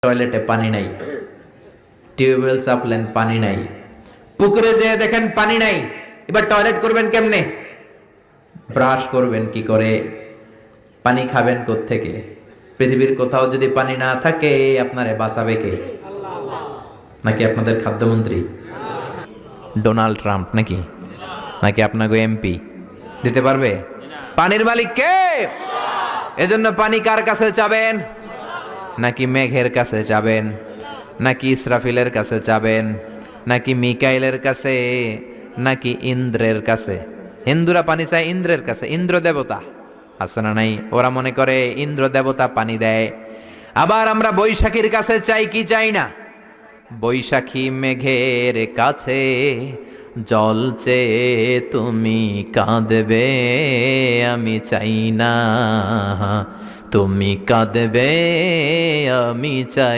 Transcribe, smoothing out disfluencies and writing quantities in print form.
টয়লেটে পানি নাই, টিউবওয়েল চাপলেন পানি নাই, পুকুরে যেয়ে দেখেন পানি নাই, এবার টয়লেট করবেন কেমনে? ব্রাশ করবেন কি করে? পানি খাবেন কোত্থেকে? পৃথিবীর কোথাও যদি পানি না থাকে আপনারে বাঁচাবে কে? নাকি আপনাদের খাদ্যমন্ত্রী ডোনাল্ড ট্রাম্প? নাকি নাকি আপনাকে এমপি দিতে পারবে? পানির মালিক কে? এজন্য পানি কার কাছে চাবেন? নাকি মেঘের কাছে চাবেন? নাকি ইসরাফিলের কাছে চাবেন? নাকি মিকাইলের কাছে? নাকি ইন্দ্রের কাছে? হিন্দুরা পানি চায় ইন্দ্রের কাছে। ইন্দ্র দেবতা আছে না নাই? ওরা মনে করে ইন্দ্র দেবতা পানি দেয়। আবার আমরা বৈশাখীর কাছে চাই কি চাই না? বৈশাখী মেঘের কাছে জল চেয়ে তুমি কাঁদবে, আমি চাই না। তুমি কাঁদবে, আমি চাই।